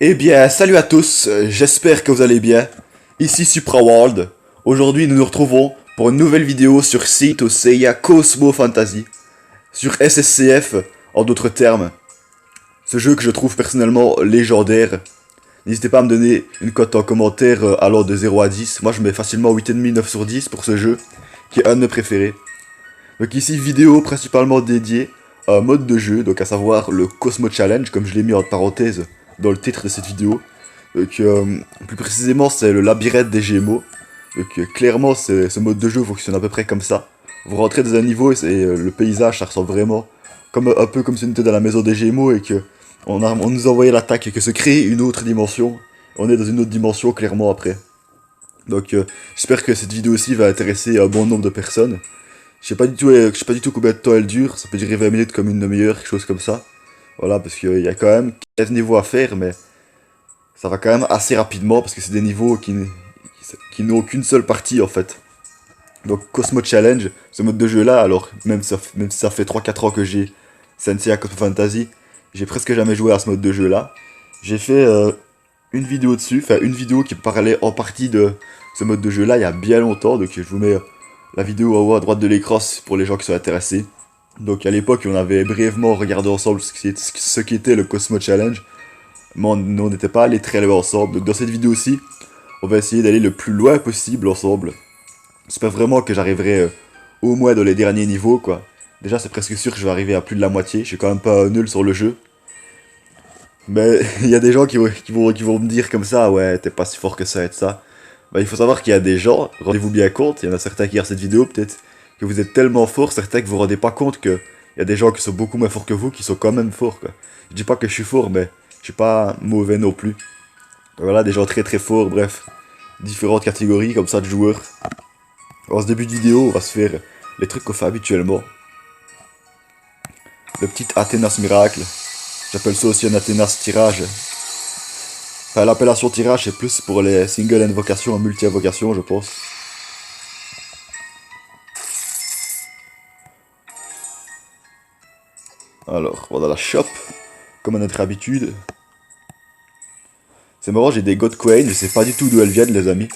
Eh bien, salut à tous, j'espère que vous allez bien. Ici SupraWorld. Aujourd'hui, nous nous retrouvons pour une nouvelle vidéo sur Seed of Seiya Cosmo Fantasy. Sur SSCF, en d'autres termes. Ce jeu que je trouve personnellement légendaire. N'hésitez pas à me donner une cote en commentaire allant de 0 à 10. Moi, je mets facilement 8,5, 9 sur 10 pour ce jeu, qui est un de mes préférés. Donc ici, vidéo principalement dédiée à un mode de jeu, donc à savoir le Cosmo Challenge, comme je l'ai mis en parenthèse dans le titre de cette vidéo. Donc plus précisément, c'est le labyrinthe des Gémeaux. Donc clairement, ce mode de jeu fonctionne à peu près comme ça. Vous rentrez dans un niveau et le paysage, ça ressemble vraiment comme un peu comme si on était dans la maison des Gémeaux et que on nous a envoyé l'attaque et que se crée une autre dimension. On est dans une autre dimension clairement après. Donc j'espère que cette vidéo aussi va intéresser un bon nombre de personnes. Je sais pas du tout combien de temps elle dure, ça peut durer 20 minutes comme une demi-heure, quelque chose comme ça. Voilà, parce qu'il y a quand même 15 niveaux à faire, mais ça va quand même assez rapidement, parce que c'est des niveaux qui n'ont qu'une seule partie en fait. Donc Cosmo Challenge, ce mode de jeu là, alors même si ça fait 3-4 ans que j'ai Sensei à Cosmo Fantasy, j'ai presque jamais joué à ce mode de jeu là. J'ai fait une vidéo dessus, enfin une vidéo qui parlait en partie de ce mode de jeu là il y a bien longtemps, donc je vous mets la vidéo en haut à droite de l'écran pour les gens qui sont intéressés. Donc à l'époque, on avait brièvement regardé ensemble ce qui était le Cosmo Challenge, mais on n'était pas allés très loin ensemble. Donc dans cette vidéo aussi, on va essayer d'aller le plus loin possible ensemble. J'espère vraiment que j'arriverai au moins dans les derniers niveaux, quoi. Déjà, c'est presque sûr que je vais arriver à plus de la moitié. Je suis quand même pas nul sur le jeu. Mais il y a des gens qui vont me dire comme ça, ouais, t'es pas si fort que ça et de ça. Bah, il faut savoir qu'il y a des gens, rendez-vous bien compte, il y en a certains qui regardent cette vidéo peut-être, que vous êtes tellement fort, certains que vous vous rendez pas compte que il y a des gens qui sont beaucoup moins forts que vous, qui sont quand même forts, quoi. Je dis pas que je suis fort, mais je suis pas mauvais non plus. Donc voilà, des gens très très forts, bref. Différentes catégories comme ça de joueurs. En ce début de vidéo, on va se faire les trucs qu'on fait habituellement. Le petit Athénas Miracle. J'appelle ça aussi un Athénas Tirage. Enfin, l'appellation tirage, c'est plus pour les single invocations et multi-invocations, je pense. Alors, on va dans la shop, comme à notre habitude. C'est marrant, j'ai des God Coins, je sais pas du tout d'où elles viennent, les amis.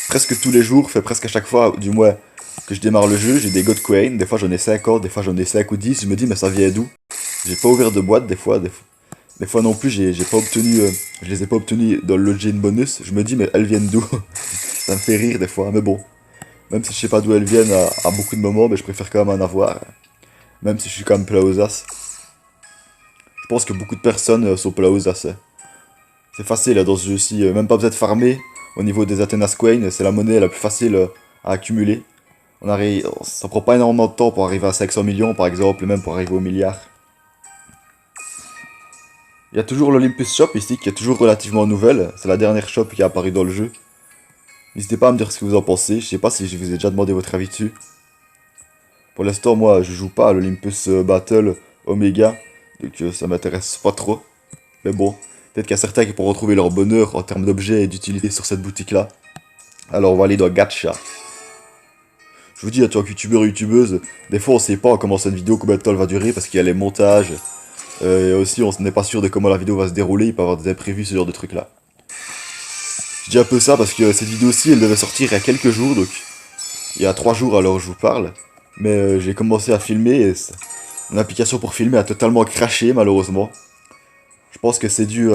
Presque tous les jours, fait presque à chaque fois, du moins, que je démarre le jeu, j'ai des God Coins. Des fois j'en ai 50, des fois j'en ai 5 ou 10. Je me dis, mais ça vient d'où? J'ai pas ouvert de boîte, des fois non plus, j'ai pas obtenu, je les ai pas obtenus dans le login bonus. Je me dis, mais elles viennent d'où? Ça me fait rire des fois, mais bon. Même si je sais pas d'où elles viennent à beaucoup de moments, mais je préfère quand même en avoir. Même si je suis quand même plat aux as. Je pense que beaucoup de personnes sont plat aux as. Hein. C'est facile hein, dans ce jeu-ci, même pas besoin de farmer. Au niveau des Athenas Coin, c'est la monnaie la plus facile à accumuler. Ça prend pas énormément de temps pour arriver à 500 millions par exemple, et même pour arriver au milliard. Il y a toujours l'Olympus Shop ici qui est toujours relativement nouvelle. C'est la dernière shop qui est apparue dans le jeu. N'hésitez pas à me dire ce que vous en pensez. Je sais pas si je vous ai déjà demandé votre avis dessus. Pour l'instant, moi, je joue pas à l'Olympus Battle Omega. Donc ça m'intéresse pas trop. Mais bon, peut-être qu'il y a certains qui pourront trouver leur bonheur en termes d'objets et d'utilité sur cette boutique-là. Alors on va aller dans Gacha. Je vous dis, en tant que youtubeur ou youtubeuse, des fois on sait pas en commençant une vidéo combien de temps elle va durer parce qu'il y a les montages. Et aussi on n'est pas sûr de comment la vidéo va se dérouler, il peut y avoir des imprévus, ce genre de trucs là. Je dis un peu ça parce que cette vidéo-ci elle devait sortir il y a quelques jours, donc il y a 3 jours alors je vous parle. Mais j'ai commencé à filmer et mon application pour filmer a totalement craché malheureusement. Je pense que c'est dû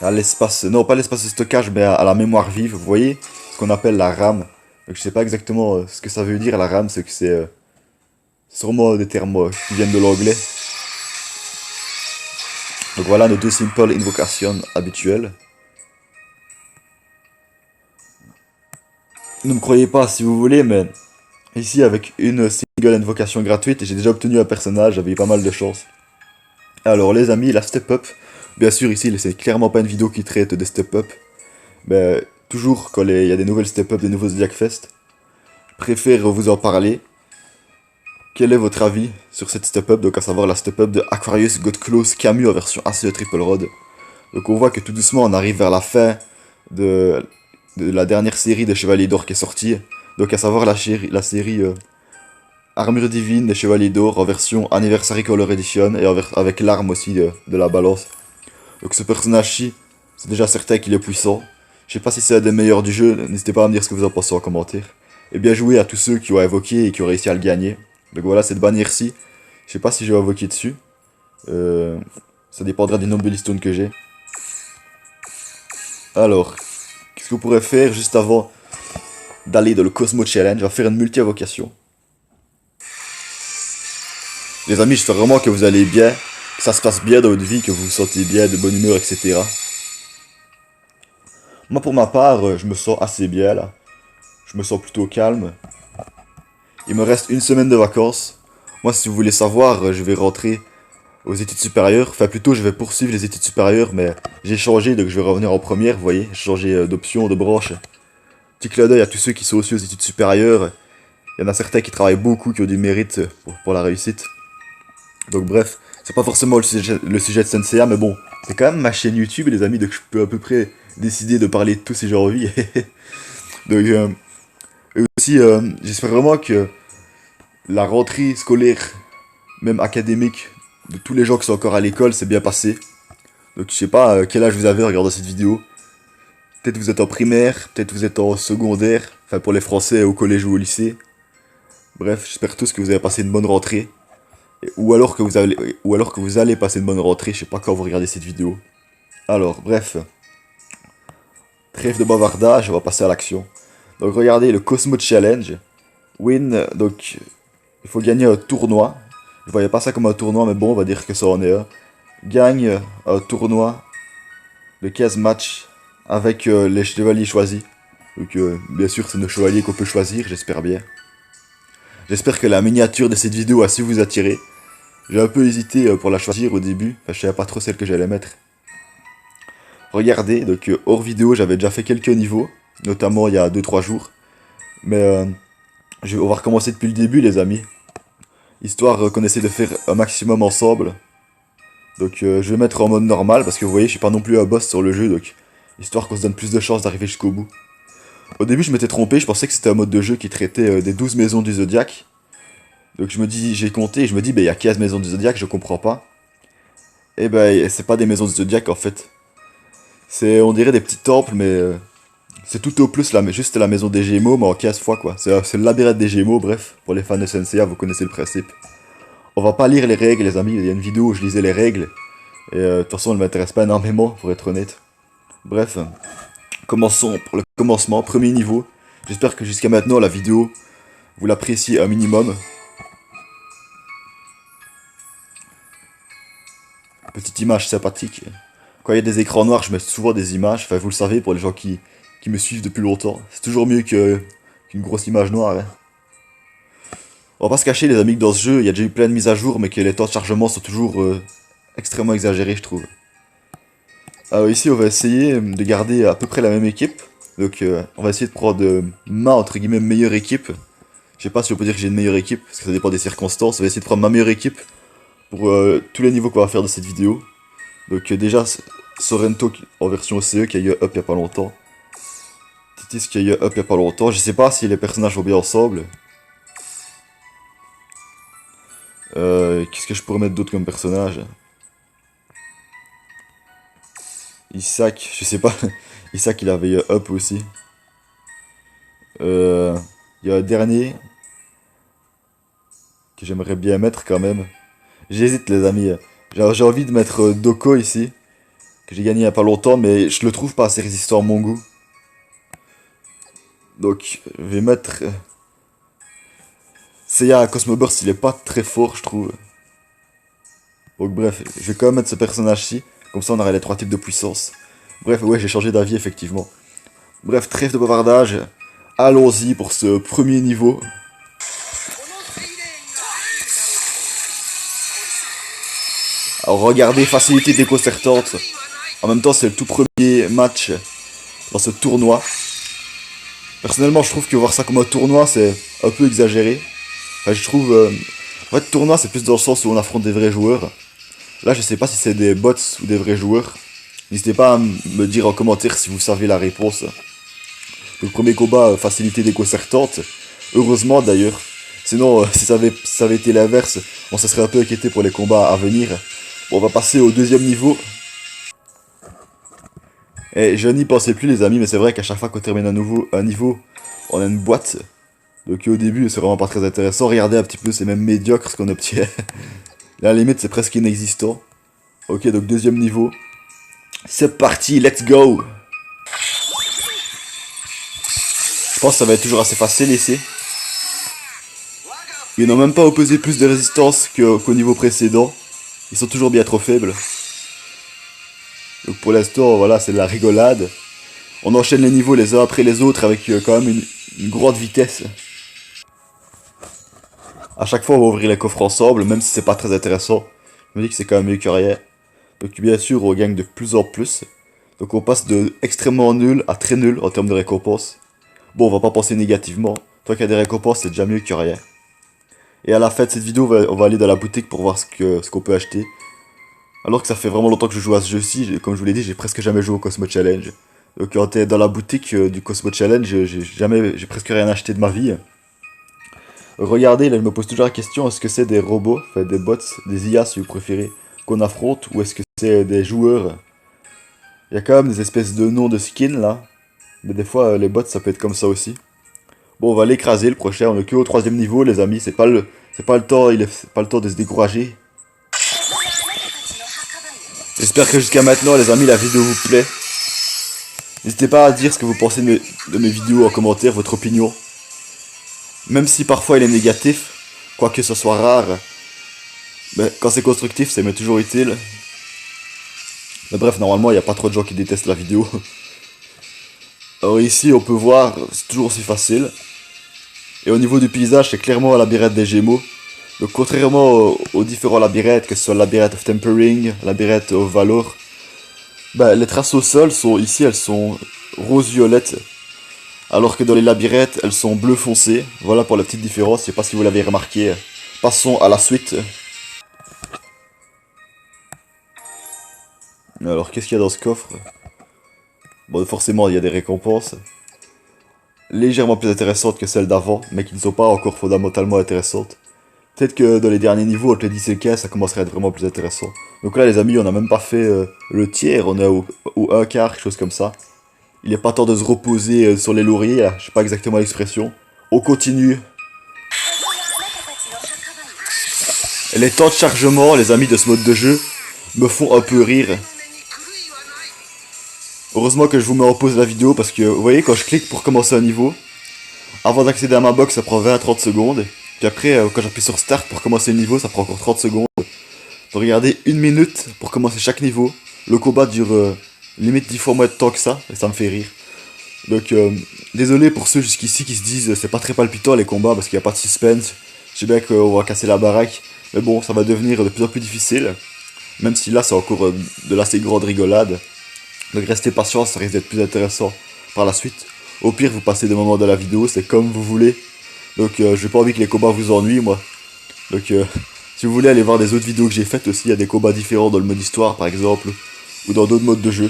à l'espace, non pas l'espace de stockage mais à la mémoire vive, vous voyez, ce qu'on appelle la RAM. Donc je sais pas exactement ce que ça veut dire la RAM, c'est que c'est sûrement des termes qui viennent de l'anglais. Donc voilà nos deux simple invocations habituelles. Ne me croyez pas si vous voulez, mais ici avec une single invocation gratuite, j'ai déjà obtenu un personnage, j'avais eu pas mal de chance. Alors les amis, la step up, bien sûr ici c'est clairement pas une vidéo qui traite des step up, mais toujours quand il y a des nouvelles step up, des nouveaux Zodiac Fest, je préfère vous en parler. Quel est votre avis sur cette step up, donc à savoir la step up de Aquarius God Close Camus en version ACE Triple Rod. Donc on voit que tout doucement on arrive vers la fin de la dernière série de Chevaliers d'Or qui est sortie, donc à savoir la série Armure Divine des Chevaliers d'Or en version Anniversary Color Edition et avec l'arme aussi de la balance. Donc ce personnage-ci, c'est déjà certain qu'il est puissant. Je sais pas si c'est un des meilleurs du jeu, n'hésitez pas à me dire ce que vous en pensez en commentaire. Et bien joué à tous ceux qui ont invoqué et qui ont réussi à le gagner. Donc voilà, cette bannière-ci, je sais pas si je vais invoquer dessus. Ça dépendra du nombre de listones que j'ai. Alors, qu'est-ce qu'on pourrait faire juste avant d'aller dans le Cosmo Challenge? On va faire une multi-invocation. Les amis, j'espère vraiment que vous allez bien, que ça se passe bien dans votre vie, que vous vous sentez bien, de bonne humeur, etc. Moi, pour ma part, je me sens assez bien, là. Je me sens plutôt calme. Il me reste une semaine de vacances. Moi, si vous voulez savoir, je vais rentrer aux études supérieures. Enfin, plutôt, je vais poursuivre les études supérieures, mais j'ai changé, donc je vais revenir en première, vous voyez. J'ai changé d'option, de branche. Petit clin d'œil à tous ceux qui sont aussi aux études supérieures. Il y en a certains qui travaillent beaucoup, qui ont du mérite pour la réussite. Donc bref, c'est pas forcément le sujet de Senseiya, mais bon, c'est quand même ma chaîne YouTube, les amis, donc je peux à peu près décider de parler de tout si j'ai envie. Donc, et aussi, j'espère vraiment que la rentrée scolaire, même académique, de tous les gens qui sont encore à l'école, s'est bien passé. Donc je sais pas quel âge vous avez en regardant cette vidéo. Peut-être vous êtes en primaire, peut-être vous êtes en secondaire, enfin pour les Français au collège ou au lycée. Bref, j'espère tous que vous avez passé une bonne rentrée. Ou alors que vous allez passer une bonne rentrée, je sais pas quand vous regardez cette vidéo. Alors, bref. Trêve de bavardage, on va passer à l'action. Donc regardez le Cosmo Challenge. Win, donc il faut gagner un tournoi. Je voyais pas ça comme un tournoi, mais bon, on va dire que ça en est un. Gagne un tournoi de 15 matchs avec les chevaliers choisis. Donc bien sûr, c'est nos chevaliers qu'on peut choisir, j'espère bien. J'espère que la miniature de cette vidéo a su vous attirer. J'ai un peu hésité pour la choisir au début, enfin, je savais pas trop celle que j'allais mettre. Regardez, donc hors vidéo, j'avais déjà fait quelques niveaux, notamment il y a 2-3 jours. Mais on va recommencer depuis le début, les amis. Histoire qu'on essaie de faire un maximum ensemble. Donc je vais mettre en mode normal, parce que vous voyez, je suis pas non plus un boss sur le jeu, donc histoire qu'on se donne plus de chances d'arriver jusqu'au bout. Au début, je m'étais trompé, je pensais que c'était un mode de jeu qui traitait des 12 maisons du Zodiac. Donc je me dis, j'ai compté, et je me dis, il y a 15 maisons du Zodiac, je comprends pas. Et ben, c'est pas des maisons du Zodiac en fait. C'est, on dirait des petits temples, mais c'est tout au plus juste la maison des Gémeaux, mais en 15 fois quoi. C'est le labyrinthe des Gémeaux, bref, pour les fans de Senseiya, vous connaissez le principe. On va pas lire les règles, les amis, il y a une vidéo où je lisais les règles. Et de toute façon, elles m'intéressent pas énormément, pour être honnête. Bref, commençons pour le commencement, premier niveau. J'espère que jusqu'à maintenant, la vidéo, vous l'appréciez un minimum. Petite image sympathique. Quand il y a des écrans noirs, je mets souvent des images. Enfin, vous le savez, pour les gens qui me suivent depuis longtemps. C'est toujours mieux qu'une grosse image noire. Hein. On va pas se cacher, les amis, que dans ce jeu, il y a déjà eu plein de mises à jour, mais que les temps de chargement sont toujours extrêmement exagérés, je trouve. Alors ici, on va essayer de garder à peu près la même équipe. Donc, on va essayer de prendre ma, entre guillemets, meilleure équipe. Je sais pas si on peut dire que j'ai une meilleure équipe, parce que ça dépend des circonstances. On va essayer de prendre ma meilleure équipe pour tous les niveaux qu'on va faire de cette vidéo. Donc déjà, Sorrento en version OCE qui a eu up il y a pas longtemps. Titis qui a eu up il y a pas longtemps. Je sais pas si les personnages vont bien ensemble. Qu'est-ce que je pourrais mettre d'autre comme personnage? Isaac, je sais pas. Isaac il avait eu up aussi. Il y a un dernier que j'aimerais bien mettre quand même. J'hésite les amis. J'ai envie de mettre Doko ici. Que j'ai gagné il y a pas longtemps, mais je le trouve pas assez résistant à mon goût. Donc, je vais mettre... Seiya Cosmoburst, il est pas très fort, je trouve. Donc bref, je vais quand même mettre ce personnage-ci. Comme ça, on aurait les 3 types de puissance. Bref, ouais, j'ai changé d'avis, effectivement. Bref, trêve de bavardage. Allons-y pour ce premier niveau. Alors regardez, facilité déconcertante. En même temps, c'est le tout premier match dans ce tournoi. Personnellement, je trouve que voir ça comme un tournoi, c'est un peu exagéré. Enfin, je trouve... en fait, tournoi, c'est plus dans le sens où on affronte des vrais joueurs. Là, je sais pas si c'est des bots ou des vrais joueurs. N'hésitez pas à me dire en commentaire si vous savez la réponse. Le premier combat, facilité déconcertante. Heureusement, d'ailleurs. Sinon, si ça avait été l'inverse, on se serait un peu inquiété pour les combats à venir. Bon, on va passer au deuxième niveau. Et je n'y pensais plus les amis, mais c'est vrai qu'à chaque fois qu'on termine un niveau, on a une boîte. Donc au début c'est vraiment pas très intéressant, regardez un petit peu, c'est même médiocre ce qu'on obtient. À la limite c'est presque inexistant. Ok, donc deuxième niveau. C'est parti, let's go. Je pense que ça va être toujours assez facile ici. Ils n'ont même pas opposé plus de résistance qu'au niveau précédent. Ils sont toujours bien trop faibles. Donc pour l'instant, voilà, c'est de la rigolade. On enchaîne les niveaux les uns après les autres avec quand même une grande vitesse. À chaque fois, on va ouvrir les coffres ensemble, même si c'est pas très intéressant. Je me dis que c'est quand même mieux que rien. Donc bien sûr, on gagne de plus en plus. Donc on passe de extrêmement nul à très nul en termes de récompenses. Bon, on va pas penser négativement. Tant qu'il y a des récompenses, c'est déjà mieux que rien. Et à la fin de cette vidéo, on va aller dans la boutique pour voir ce qu'on peut acheter. Alors que ça fait vraiment longtemps que je joue à ce jeu-ci, comme je vous l'ai dit, j'ai presque jamais joué au Cosmo Challenge. Donc quand t'es dans la boutique du Cosmo Challenge, j'ai presque rien acheté de ma vie. Regardez, là je me pose toujours la question, est-ce que c'est des robots, enfin des bots, des IA si vous préférez, qu'on affronte, ou est-ce que c'est des joueurs? Il y a quand même des espèces de noms de skins là, mais des fois les bots ça peut être comme ça aussi. Bon, on va l'écraser le prochain, on est que au troisième niveau les amis, c'est pas le temps, c'est pas le temps de se décourager. J'espère que jusqu'à maintenant les amis la vidéo vous plaît. N'hésitez pas à dire ce que vous pensez de mes vidéos en commentaire, votre opinion. Même si parfois il est négatif, quoique ce soit rare, mais quand c'est constructif, c'est toujours utile. Mais bref, normalement, il n'y a pas trop de gens qui détestent la vidéo. Alors ici, on peut voir, c'est toujours aussi facile. Et au niveau du paysage, c'est clairement un labyrinthe des Gémeaux. Donc contrairement aux différents labyrinthes, que ce soit le labyrinthe of Tempering, le labyrinthe of Valor, bah, les traces au sol sont ici, elles sont rose-violettes. Alors que dans les labyrinthes, elles sont bleu foncé. Voilà pour la petite différence, je sais pas si vous l'avez remarqué. Passons à la suite. Alors qu'est-ce qu'il y a dans ce coffre? Bon, forcément, il y a des récompenses. Légèrement plus intéressantes que celles d'avant, mais qui ne sont pas encore fondamentalement intéressantes. Peut-être que dans les derniers niveaux, entre les 10 et le 15, ça commencerait à être vraiment plus intéressant. Donc là, les amis, on n'a même pas fait le tiers, on est au un quart, quelque chose comme ça. Il n'est pas temps de se reposer sur les lauriers, là. Je sais pas exactement l'expression. On continue. Et les temps de chargement, les amis, de ce mode de jeu, me font un peu rire. Heureusement que je vous mets en pause la vidéo, parce que, vous voyez, quand je clique pour commencer un niveau, avant d'accéder à ma box, ça prend 20 à 30 secondes. Puis après, quand j'appuie sur Start pour commencer le niveau, ça prend encore 30 secondes. Donc regardez, 1 minute pour commencer chaque niveau. Le combat dure limite 10 fois moins de temps que ça, et ça me fait rire. Donc désolé pour ceux jusqu'ici qui se disent c'est pas très palpitant les combats parce qu'il n'y a pas de suspense. Je sais bien qu'on va casser la baraque, mais bon, ça va devenir de plus en plus difficile. Même si là c'est encore de l'assez grande rigolade. Donc restez patient, ça risque d'être plus intéressant par la suite. Au pire, vous passez des moments de la vidéo, c'est comme vous voulez. Donc j'ai pas envie que les combats vous ennuient moi. Donc si vous voulez aller voir des autres vidéos que j'ai faites aussi, il y a des combats différents dans le mode histoire par exemple, ou dans d'autres modes de jeu.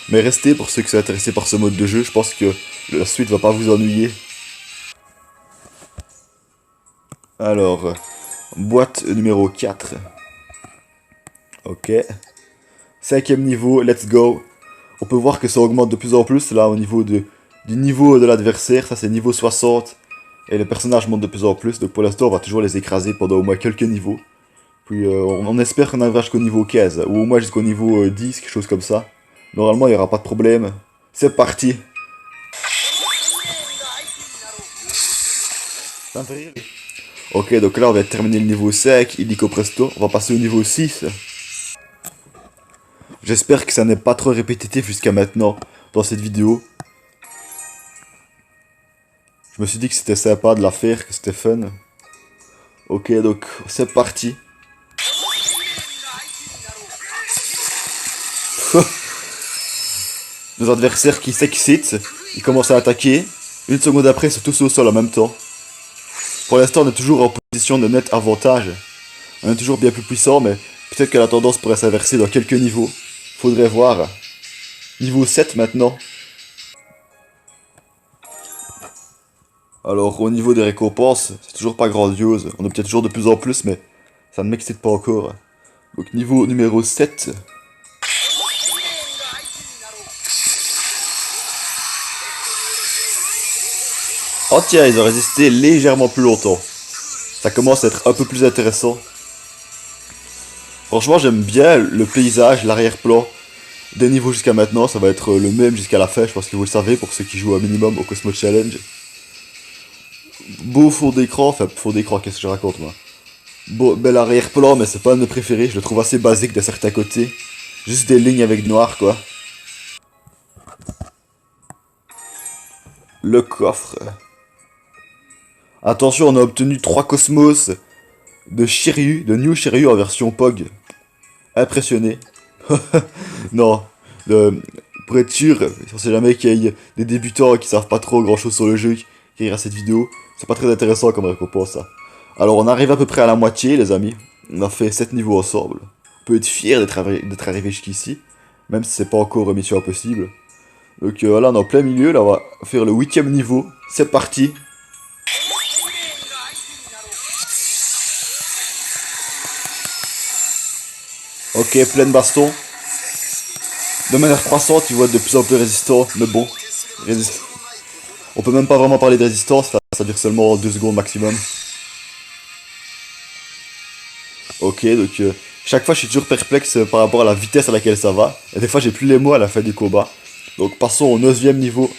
Mais restez pour ceux qui sont intéressés par ce mode de jeu, je pense que la suite va pas vous ennuyer. Alors, boîte numéro 4. Ok. 5ème niveau, let's go. On peut voir que ça augmente de plus en plus là au niveau du niveau de l'adversaire, ça c'est niveau 60. Et les personnages montent de plus en plus, donc pour l'instant on va toujours les écraser pendant au moins quelques niveaux. Puis on espère qu'on arrivera jusqu'au niveau 15, ou au moins jusqu'au niveau 10, quelque chose comme ça. Normalement il n'y aura pas de problème. C'est parti. Ok, donc là on va terminer le niveau 5, illico presto. On va passer au niveau 6. J'espère que ça n'est pas trop répétitif jusqu'à maintenant dans cette vidéo. Je me suis dit que c'était sympa de la faire, que c'était fun. Ok, donc c'est parti. Nos adversaires qui s'excitent, ils commencent à attaquer. Une seconde après, ils sont tous au sol en même temps. Pour l'instant, on est toujours en position de net avantage. On est toujours bien plus puissant, mais peut-être que la tendance pourrait s'inverser dans quelques niveaux. Faudrait voir. Niveau 7 maintenant. Alors, au niveau des récompenses, c'est toujours pas grandiose. On obtient toujours de plus en plus, mais ça ne m'excite pas encore. Donc, niveau numéro 7. Oh tiens, ils ont résisté légèrement plus longtemps. Ça commence à être un peu plus intéressant. Franchement, j'aime bien le paysage, l'arrière-plan. Des niveaux jusqu'à maintenant, ça va être le même jusqu'à la fin, je pense que vous le savez pour ceux qui jouent un minimum au Cosmo Challenge. Beau fond d'écran, enfin fond d'écran, qu'est-ce que je raconte moi? Beau, bel arrière-plan, mais c'est pas un de mes préférés, je le trouve assez basique de certains côtés. Juste des lignes avec noir quoi. Le coffre. Attention, on a obtenu 3 cosmos de Shiryu, de New Shiryu en version POG. Impressionné. Non, pour être sûr, on sait jamais qu'il y ait des débutants qui savent pas trop grand chose sur le jeu qui regardent cette vidéo. C'est pas très intéressant comme récompense ça. Alors on arrive à peu près à la moitié les amis. On a fait 7 niveaux ensemble. On peut être fier d'être arrivé jusqu'ici. Même si c'est pas encore mission impossible. Donc là on est en plein milieu, là on va faire le 8ème niveau. C'est parti. Ok, pleine baston. De manière croissante, il va être de plus en plus résistant, mais bon. On peut même pas vraiment parler de résistance, ça dure seulement 2 secondes maximum. Ok, donc chaque fois je suis toujours perplexe par rapport à la vitesse à laquelle ça va. Et des fois j'ai plus les mots à la fin du combat. Donc passons au 9ème niveau.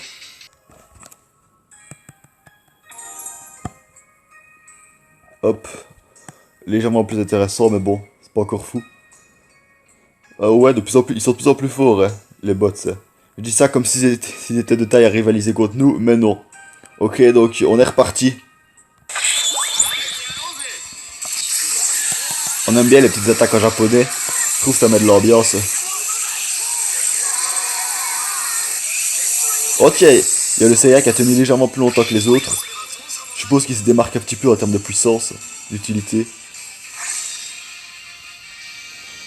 Hop. Légèrement plus intéressant, mais bon, c'est pas encore fou. Ouais, de plus en plus, ils sont de plus en plus forts, hein, les bots. Hein. Je dis ça comme s'ils étaient de taille à rivaliser contre nous, mais non. Ok, donc on est reparti. On aime bien les petites attaques en japonais. Je trouve que ça met de l'ambiance. Ok, il y a le Seiya qui a tenu légèrement plus longtemps que les autres. Je suppose qu'il se démarque un petit peu en termes de puissance, d'utilité.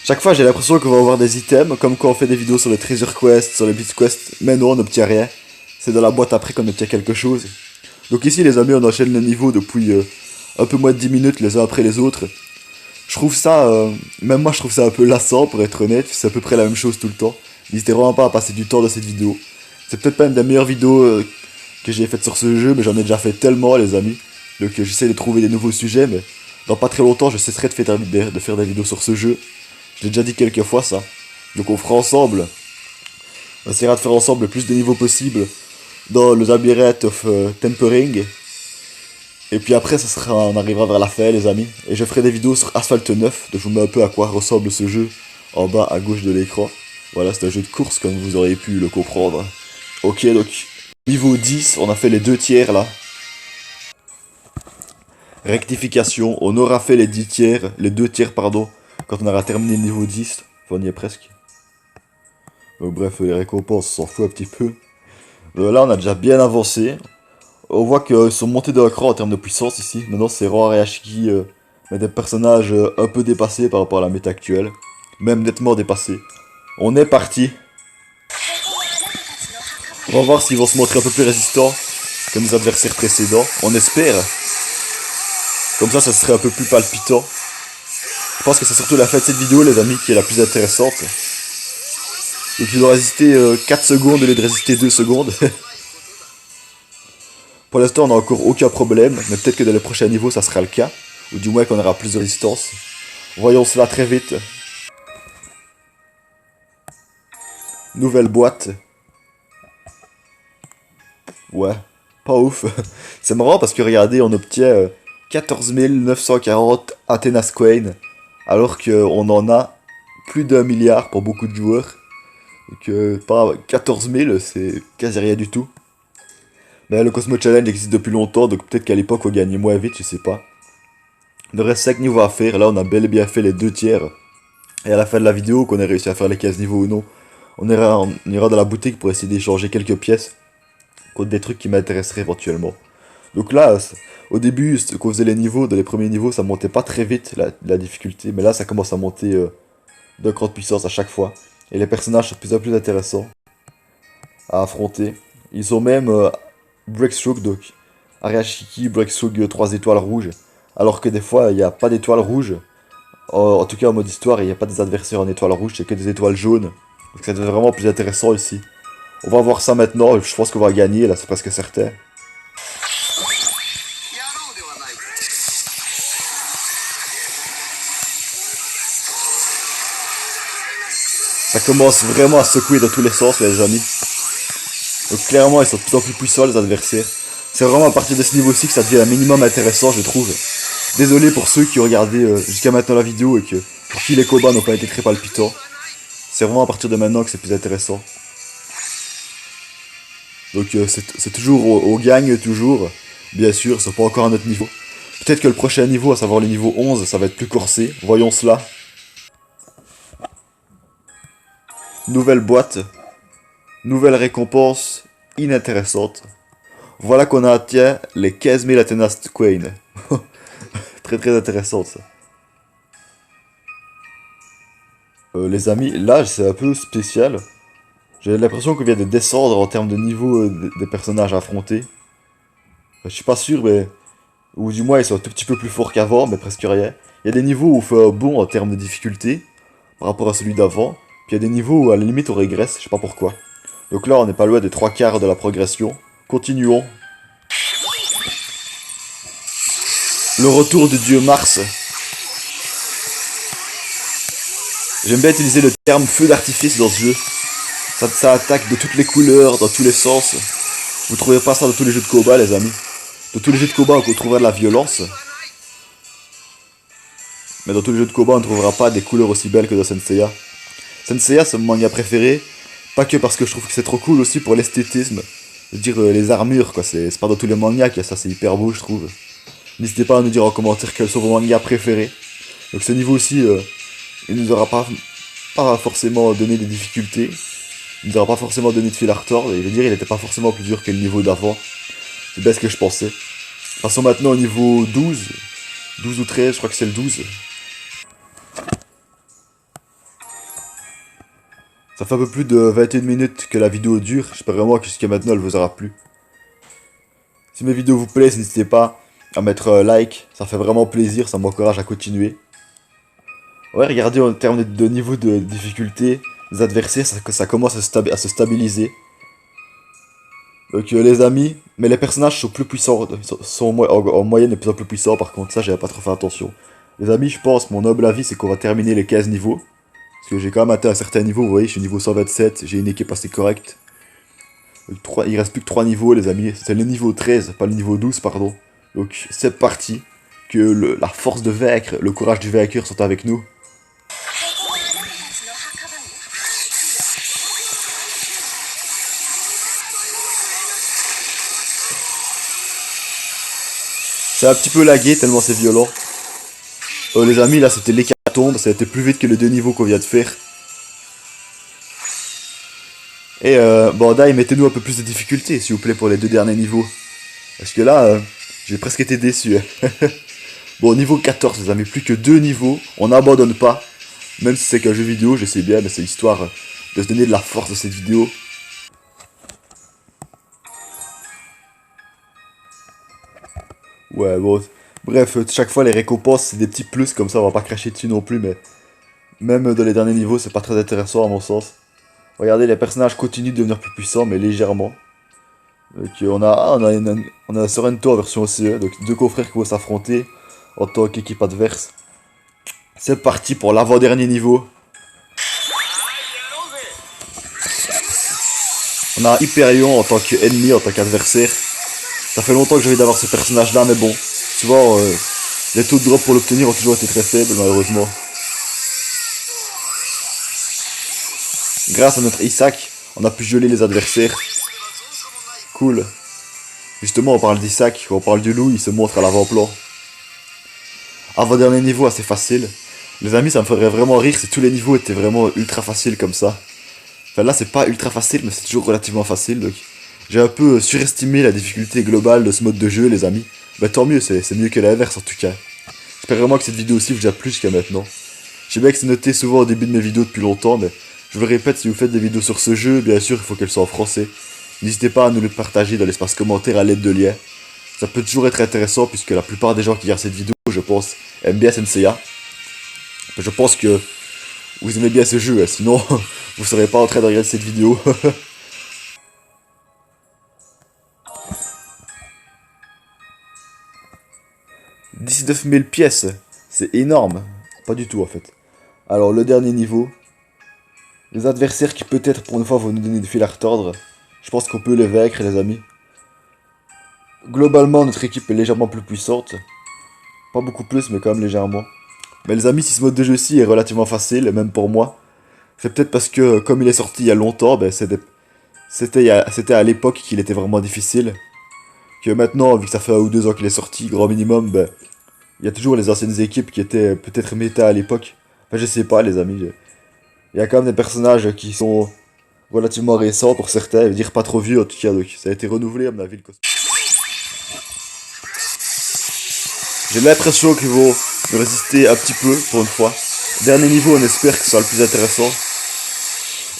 Chaque fois j'ai l'impression qu'on va avoir des items, comme quand on fait des vidéos sur les Treasure Quest, sur les Blitz Quest, mais non on n'obtient rien. C'est dans la boîte après qu'on obtient quelque chose. Donc ici les amis on enchaîne les niveaux depuis un peu moins de 10 minutes les uns après les autres. Je trouve ça, même moi je trouve ça un peu lassant pour être honnête, c'est à peu près la même chose tout le temps. N'hésitez vraiment pas à passer du temps dans cette vidéo. C'est peut-être pas une des meilleures vidéos que j'ai faites sur ce jeu, mais j'en ai déjà fait tellement les amis. Donc j'essaie de trouver des nouveaux sujets, mais dans pas très longtemps je cesserai de faire des vidéos sur ce jeu. Je l'ai déjà dit quelques fois ça. Donc on fera ensemble, on essaiera de faire ensemble le plus de niveaux possible dans le Labyrinth of Tempering. Et puis après, on arrivera vers la fin, les amis. Et je ferai des vidéos sur Asphalt 9, donc je vous mets un peu à quoi ressemble ce jeu en bas à gauche de l'écran. Voilà, c'est un jeu de course comme vous auriez pu le comprendre. Ok, donc niveau 10, on a fait les 2 tiers là. Rectification, on aura fait les 10 tiers, les 2 tiers pardon, quand on aura terminé le niveau 10. Enfin, on y est presque. Donc bref, les récompenses, on s'en fout un petit peu. Là, on a déjà bien avancé. On voit qu'ils sont montés d'un cran en termes de puissance ici. Maintenant, c'est Roar et Ashiki, mais des personnages un peu dépassés par rapport à la méta actuelle. Même nettement dépassés. On est parti. On va voir s'ils vont se montrer un peu plus résistants que nos adversaires précédents. On espère. Comme ça serait un peu plus palpitant. Je pense que c'est surtout la fin de cette vidéo, les amis, qui est la plus intéressante. Donc il doit résister 4 secondes au lieu de résister 2 secondes. Pour l'instant, on n'a encore aucun problème, mais peut-être que dans les prochains niveaux, ça sera le cas. Ou du moins qu'on aura plus de résistance. Voyons cela très vite. Nouvelle boîte. Ouais, pas ouf. C'est marrant parce que regardez, on obtient 14 940 Athena's Coin, alors qu'on en a plus d'1 milliard pour beaucoup de joueurs. Donc 14 000, c'est quasi rien du tout. Mais le Cosmo Challenge existe depuis longtemps, donc peut-être qu'à l'époque on gagnait moins vite, je sais pas. Il nous reste 5 niveaux à faire, là on a bel et bien fait les 2 tiers. Et à la fin de la vidéo, qu'on ait réussi à faire les 15 niveaux ou non, on ira dans la boutique pour essayer d'échanger quelques pièces contre des trucs qui m'intéresseraient éventuellement. Donc là, au début, quand on faisait les niveaux, dans les premiers niveaux, ça montait pas très vite la difficulté, mais là ça commence à monter d'un cran de puissance à chaque fois. Et les personnages sont de plus en plus intéressants à affronter. Ils ont même Breakstroke, donc Ariashiki, Breakstroke 3 étoiles rouges, alors que des fois il n'y a pas d'étoiles rouges. En tout cas en mode histoire, il n'y a pas des adversaires en étoiles rouges, c'est que des étoiles jaunes. Donc ça devient vraiment plus intéressant ici. On va voir ça maintenant, je pense qu'on va gagner, là c'est presque certain. Ça commence vraiment à secouer dans tous les sens, les amis. Donc clairement, ils sont de plus en plus puissants, les adversaires. C'est vraiment à partir de ce niveau-ci que ça devient un minimum intéressant, je trouve. Désolé pour ceux qui ont regardé jusqu'à maintenant la vidéo et que pour qui les combats n'ont pas été très palpitants. C'est vraiment à partir de maintenant que c'est plus intéressant. Donc c'est toujours au gagne, toujours. Bien sûr, c'est pas encore à notre niveau. Peut-être que le prochain niveau, à savoir le niveau 11, ça va être plus corsé. Voyons cela. Nouvelle boîte. Nouvelle récompense inintéressante. Voilà qu'on a atteint les 15 000 Athenas Coin. Très très intéressant ça. Les amis, là c'est un peu spécial. J'ai l'impression qu'on vient de descendre en termes de niveau des personnages affrontés. Je suis pas sûr, mais... Ou du moins ils sont un tout petit peu plus forts qu'avant, mais presque rien. Il y a des niveaux où on fait un bond en termes de difficulté, par rapport à celui d'avant. Puis il y a des niveaux où à la limite on régresse, je sais pas pourquoi. Donc là on n'est pas loin des 3/4 de la progression. Continuons. Le retour du dieu Mars. J'aime bien utiliser le terme feu d'artifice dans ce jeu. Ça attaque de toutes les couleurs, dans tous les sens. Vous trouverez pas ça dans tous les jeux de combat, les amis. Dans tous les jeux de combat, on trouvera de la violence. Mais dans tous les jeux de combat, on ne trouvera pas des couleurs aussi belles que dans Senseiya. Senseiya, c'est mon manga préféré. Pas que parce que je trouve que c'est trop cool, aussi pour l'esthétisme. Je veux dire, les armures, quoi. C'est pas dans tous les mangas qu'il y a ça, c'est hyper beau, je trouve. N'hésitez pas à nous dire en commentaire quels sont vos mangas préférés. Donc ce niveau aussi, il nous aura pas forcément donné des difficultés. Il nous aura pas forcément donné de fil à retordre. Et je veux dire, il n'était pas forcément plus dur que le niveau d'avant. C'est bien ce que je pensais. Passons maintenant au niveau 12. 12 ou 13, je crois que c'est le 12. Ça fait un peu plus de 21 minutes que la vidéo dure. J'espère vraiment que jusqu'à maintenant elle vous aura plu. Si mes vidéos vous plaisent, n'hésitez pas à mettre un like. Ça fait vraiment plaisir, ça m'encourage à continuer. Ouais, regardez en termes de niveau de difficulté, les adversaires, ça commence à se stabiliser. Donc les amis, mais les personnages sont plus puissants, sont en moyenne de plus en plus puissants par contre, ça j'avais pas trop fait attention. Les amis, je pense, mon noble avis, c'est qu'on va terminer les 15 niveaux. Parce que j'ai quand même atteint un certain niveau, vous voyez, je suis niveau 127, j'ai une équipe assez correcte. Il reste plus que 3 niveaux les amis, c'est le niveau 13, pas le niveau 12 pardon. Donc c'est parti, que la force de vaincre, le courage du vainqueur sont avec nous. C'est un petit peu lagué tellement c'est violent. Les amis, là c'était l'hécatombe, ça a été plus vite que les 2 niveaux qu'on vient de faire. Et Bandai, mettez-nous un peu plus de difficulté s'il vous plaît pour les 2 derniers niveaux. Parce que là, j'ai presque été déçu. Bon, niveau 14 les amis, plus que 2 niveaux, on n'abandonne pas. Même si c'est qu'un jeu vidéo, je sais bien, mais c'est histoire de se donner de la force dans cette vidéo. Ouais, bon, bref, chaque fois les récompenses c'est des petits plus, comme ça on va pas cracher dessus non plus, mais même dans les derniers niveaux c'est pas très intéressant à mon sens. Regardez, les personnages continuent de devenir plus puissants, mais légèrement. Donc on a Sorrento en version OCE, donc 2 confrères qui vont s'affronter en tant qu'équipe adverse. C'est parti pour l'avant-dernier niveau. On a Hyperion en tant qu'ennemi, en tant qu'adversaire. Ça fait longtemps que j'ai envie d'avoir ce personnage là, mais bon, souvent les taux de drop pour l'obtenir ont toujours été très faibles malheureusement. Grâce à notre Isaac, on a pu geler les adversaires. Cool. Justement, on parle d'Isaac, on parle du loup, il se montre à l'avant-plan. Avant-dernier niveau assez facile. Les amis, ça me ferait vraiment rire si tous les niveaux étaient vraiment ultra faciles comme ça. Enfin là, c'est pas ultra facile, mais c'est toujours relativement facile, donc... J'ai un peu surestimé la difficulté globale de ce mode de jeu, les amis. Bah tant mieux, c'est mieux que l'inverse en tout cas. J'espère vraiment que cette vidéo aussi vous a plu jusqu'à maintenant. Je sais bien que c'est noté souvent au début de mes vidéos depuis longtemps, mais je vous le répète, si vous faites des vidéos sur ce jeu, bien sûr, il faut qu'elles soient en français. N'hésitez pas à nous le partager dans l'espace commentaire à l'aide de liens. Ça peut toujours être intéressant, puisque la plupart des gens qui regardent cette vidéo, je pense, aiment bien Senseiya. Je pense que vous aimez bien ce jeu, hein, sinon vous serez pas en train de regarder cette vidéo. 19 000 pièces, c'est énorme. Pas du tout en fait. Alors le dernier niveau. Les adversaires qui peut-être pour une fois vont nous donner des fils à retordre. Je pense qu'on peut les vaincre les amis. Globalement notre équipe est légèrement plus puissante. Pas beaucoup plus mais quand même légèrement. Mais les amis si ce mode de jeu-ci est relativement facile, même pour moi. C'est peut-être parce que comme il est sorti il y a longtemps, ben c'était à l'époque qu'il était vraiment difficile. Que maintenant, vu que ça fait 1 ou 2 ans qu'il est sorti, grand minimum, ben, il y a toujours les anciennes équipes qui étaient peut-être méta à l'époque. Enfin, je sais pas, les amis. Il y a quand même des personnages qui sont relativement récents pour certains, je veux dire pas trop vieux en tout cas, donc ça a été renouvelé à mon avis le costume. J'ai l'impression qu'ils vont me résister un petit peu pour une fois. Dernier niveau, on espère que ce soit le plus intéressant.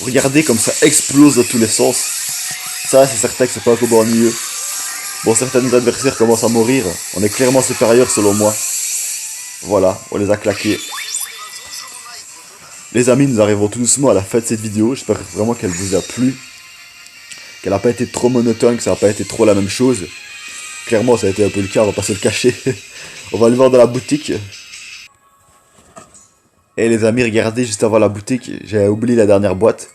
Regardez comme ça explose dans tous les sens. Ça, c'est certain que c'est pas un combat ennuyeux. Bon, certains adversaires commencent à mourir. On est clairement supérieur selon moi. Voilà, on les a claqués. Les amis, nous arrivons tout doucement à la fin de cette vidéo. J'espère vraiment qu'elle vous a plu. Qu'elle n'a pas été trop monotone, que ça n'a pas été trop la même chose. Clairement, ça a été un peu le cas, on va pas se le cacher. On va aller voir dans la boutique. Et les amis, regardez, juste avant la boutique, j'ai oublié la dernière boîte.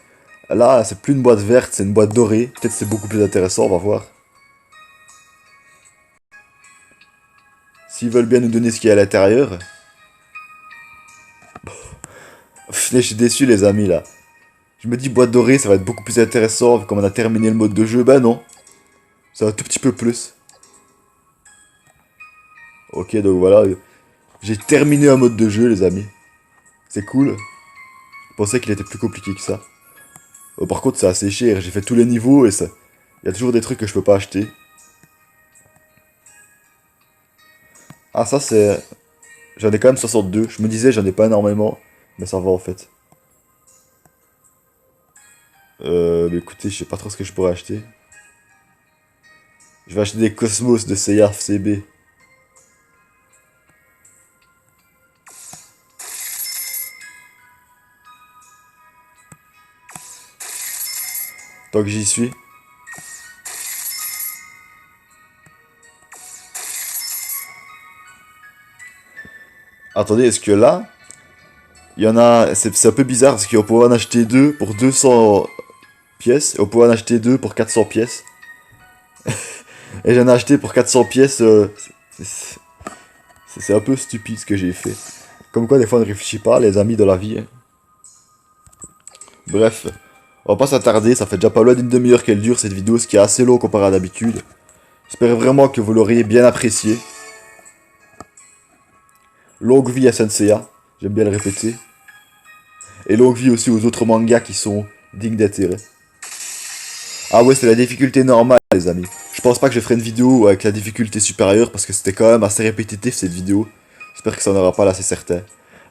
Là, c'est plus une boîte verte, c'est une boîte dorée. Peut-être c'est beaucoup plus intéressant, on va voir. S'ils veulent bien nous donner ce qu'il y a à l'intérieur. Je suis déçu les amis là. Je me dis boîte dorée ça va être beaucoup plus intéressant vu qu'on a terminé le mode de jeu. Ben non. C'est un tout petit peu plus. Ok donc voilà. J'ai terminé un mode de jeu les amis. C'est cool. Je pensais qu'il était plus compliqué que ça. Par contre c'est assez cher. J'ai fait tous les niveaux et ça. Il y a toujours des trucs que je peux pas acheter. Ah ça c'est... J'en ai quand même 62. Je me disais j'en ai pas énormément. Mais ça va en fait. Mais écoutez, je sais pas trop ce que je pourrais acheter. Je vais acheter des Cosmos de Seiya CB. Tant que j'y suis. Attendez, est-ce que là, il y en a... C'est un peu bizarre parce qu'on pourrait en acheter 2 pour 200 pièces et on pourrait en acheter 2 pour 400 pièces. Et j'en ai acheté pour 400 pièces. C'est un peu stupide ce que j'ai fait. Comme quoi, des fois, on ne réfléchit pas, les amis, de la vie. Hein. Bref, on va pas s'attarder. Ça fait déjà pas loin d'une demi-heure qu'elle dure cette vidéo, ce qui est assez long comparé à d'habitude. J'espère vraiment que vous l'auriez bien apprécié. Longue vie à Senseiya, j'aime bien le répéter. Et longue vie aussi aux autres mangas qui sont dignes d'intérêt. Ah ouais, c'est la difficulté normale, les amis. Je pense pas que je ferai une vidéo avec la difficulté supérieure parce que c'était quand même assez répétitif cette vidéo. J'espère que ça n'aura pas là, c'est certain.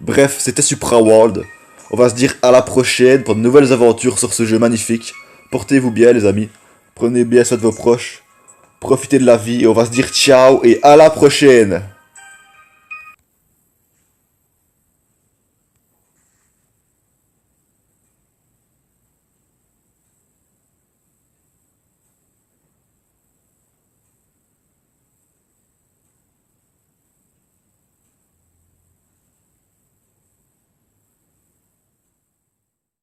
Bref, c'était Supra World. On va se dire à la prochaine pour de nouvelles aventures sur ce jeu magnifique. Portez-vous bien, les amis. Prenez bien soin de vos proches. Profitez de la vie et on va se dire ciao et à la prochaine.